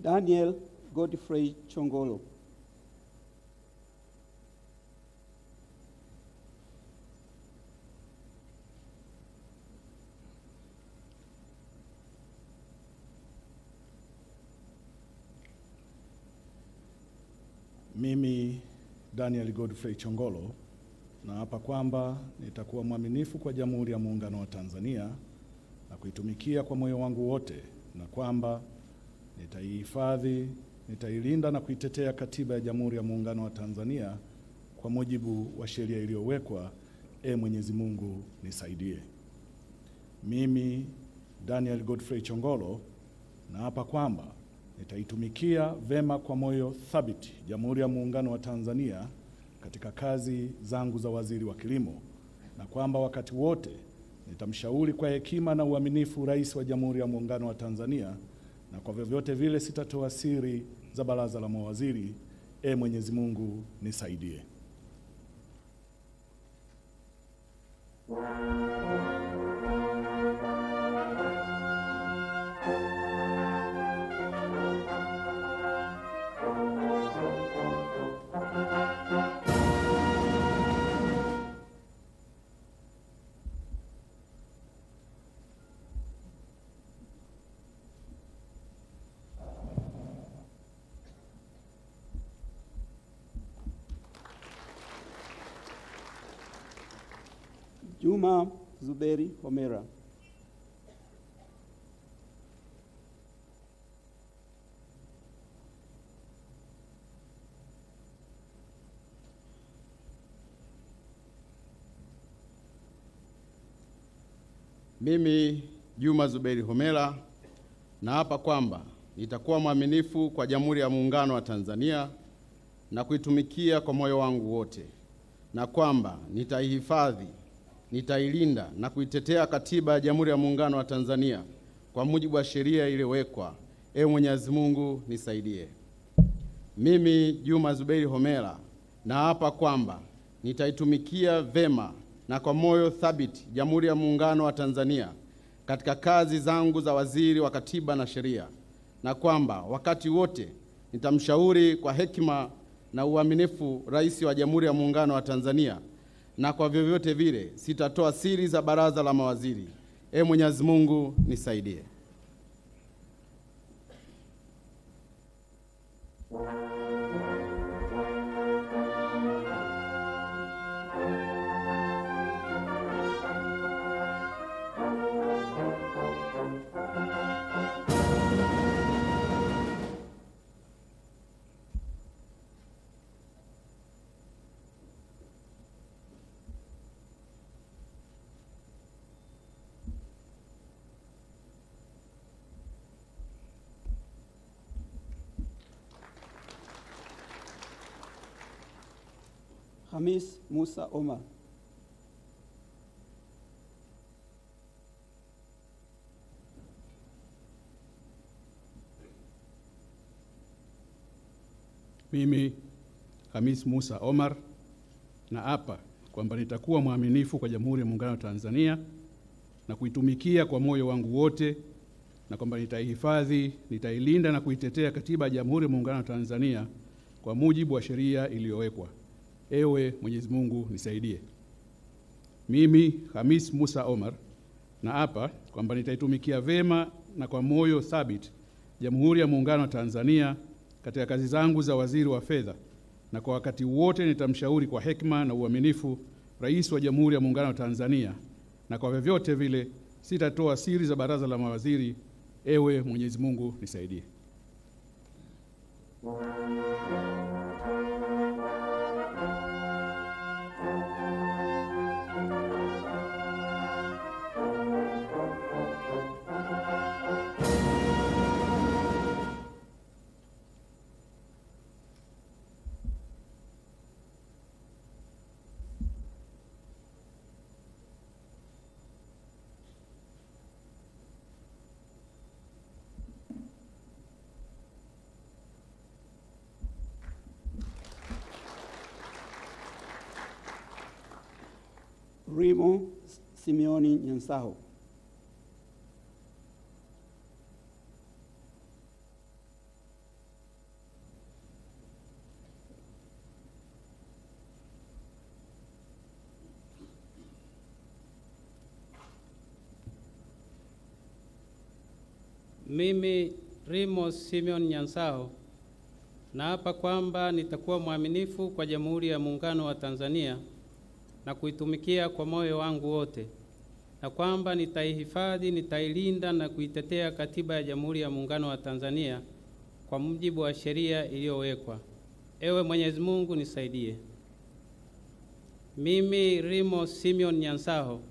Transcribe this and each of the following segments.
Daniel Godfrey Chongolo. Mimi Daniel Godfrey Chongolo naapa kwamba nitakuwa mwaminifu kwa Jamhuri ya Muungano wa Tanzania na kuitumikia kwa moyo wangu wote, na kwamba nitaihifadhi, nitailinda na kuitetea Katiba ya Jamhuri ya Muungano wa Tanzania kwa mujibu wa sheria iliyowekwa. Mwenyezi Mungu nisaidie. Mimi Daniel Godfrey Chongolo naapa kwamba nitaitumikia vema kwa moyo thabiti Jamhuri ya Muungano wa Tanzania katika kazi zangu za waziri wa kilimo, na kwamba wakati wote nitamshauri kwa hekima na uaminifu Rais wa Jamhuri ya Muungano wa Tanzania, na kwa vyovyote vile sitatoa siri za baraza la mawaziri. Mwenyezi Mungu nisaidie. Juma Zuberi Homera. Mimi Juma Zuberi Homera naapa kwamba nitakuwa mwaminifu kwa Jamhuri ya Muungano wa Tanzania na kuitumikia kwa moyo wangu wote, na kwamba nitaihifadhi, nitailinda na kuitetea Katiba ya Jamhuri ya Muungano wa Tanzania kwa mujibu wa sheria iliyowekwa. Mwenyezi Mungu nisaidie. Mimi Juma Zuberi Homera naapa kwamba nitaitumikia vema na kwa moyo thabiti Jamhuri ya Muungano wa Tanzania katika kazi zangu za waziri wa Katiba na Sheria, na kwamba wakati wote nitamshauri kwa hekima na uaminifu Rais wa Jamhuri ya Muungano wa Tanzania, na kwa vyovyote vile sitatoa siri za baraza la mawaziri. Mwenyezi Mungu nisaidie. Hamis Musa Omar. Mimi Hamis Musa Omar naapa kwamba nitakuwa mwaminifu kwa Jamhuri ya Muungano wa Tanzania na kuitumikia kwa moyo wangu wote, na kwamba nitaihifadhi, nitailinda na kuitetea Katiba ya Jamhuri ya Muungano wa Tanzania kwa mujibu wa sheria iliyowekwa. Mwenyezi Mungu nisaidie. Mimi Hamis Musa Omar naapa kwamba nitaitumikia vema na kwa moyo thabiti Jamhuri ya Muungano wa Tanzania katika kazi zangu za waziri wa fedha, na kwa wakati wote nitamshauri kwa hekima na uaminifu Rais wa Jamhuri ya Muungano wa Tanzania, na kwa vyovyote vile sitatoa siri za baraza la mawaziri. Mwenyezi Mungu nisaidie. Rimo Simeoni Nyansaho. Mimi Remus Simeon Nyansaho naapa kwamba nitakuwa mwaminifu kwa Jamhuri ya Muungano wa Tanzania na kuitumikia kwa moyo wangu wote, na kwamba nitaihifadhi, nitailinda na kuitetea Katiba ya Jamhuri ya Muungano wa Tanzania kwa mujibu wa sheria iliyowekwa. Ewe Mwenyezi Mungu nisaidie. Mimi Remus Simeon Nyansaho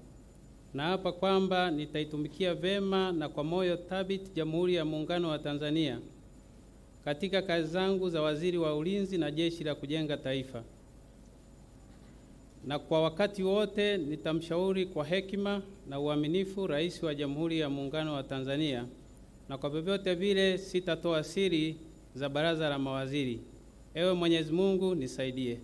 naapa kwamba nitaitumikia vema na kwa moyo thabiti Jamhuri ya Muungano wa Tanzania katika kazi zangu za Waziri wa Ulinzi na Jeshi la Kujenga Taifa, na kwa wakati wote nitamshauri kwa hekima na uaminifu Rais wa Jamhuri ya Muungano wa Tanzania, na kwa vyovyote vile sitatoa siri za Baraza la Mawaziri. Ewe Mwenyezi Mungu nisaidie.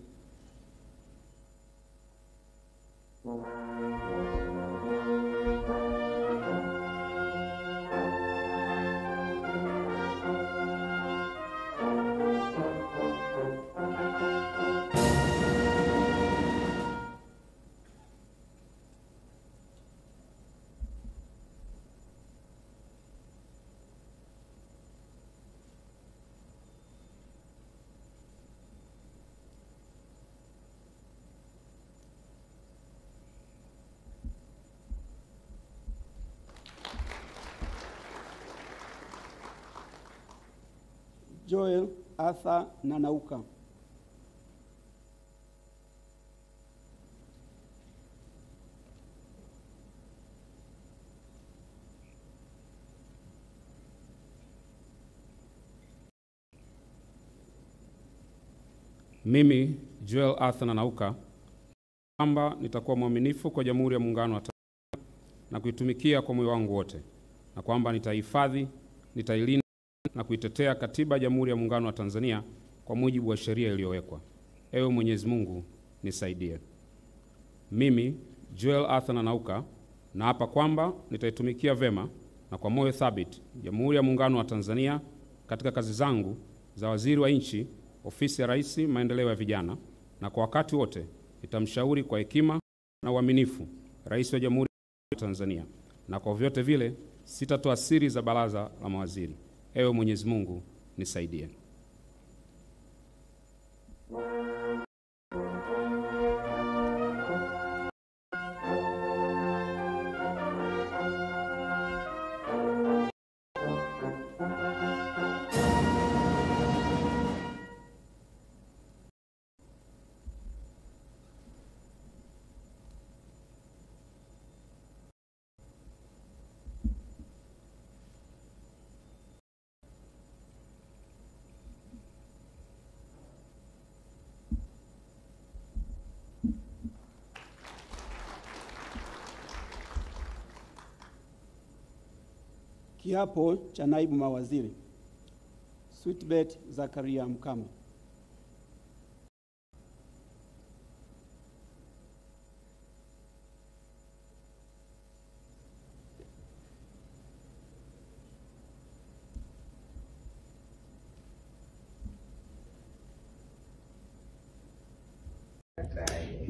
Joel Arthur Nanauka. Mimi Joel Arthur Nanauka kwamba nitakuwa mwaminifu kwa Jamhuri ya Muungano wa Tanzania na kuitumikia kwa moyo wangu wote, na kwamba nitahifadhi, nitailinda na kuitetea Katiba ya Jamhuri ya Muungano wa Tanzania kwa mujibu wa sheria iliyowekwa. Ewe Mwenyezi Mungu nisaidie. Mimi Joel Arthur Nanauka naapa kwamba nitaitumikia vema na kwa moyo thabiti Jamhuri ya Muungano wa Tanzania katika kazi zangu za Waziri wa Nchi, Ofisi ya Rais, Maendeleo ya Vijana, na kwa wakati wote nitamshauri kwa hekima na uaminifu Rais wa Jamhuri ya Tanzania, na kwa vyote vile sitatoa siri za Baraza la Mawaziri. Ewe Mwenyezi Mungu nisaidie. Kiapo cha naibu mawaziri. Sweetbet Zakaria Mkama.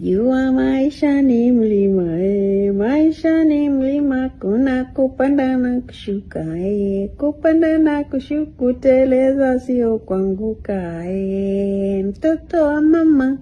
Jua maisha ni mlima, maisha ni mlima, kuna kupanda na kushuka, kupanda na kushuka, kuteleza sio kuanguka, mtoto wa mama.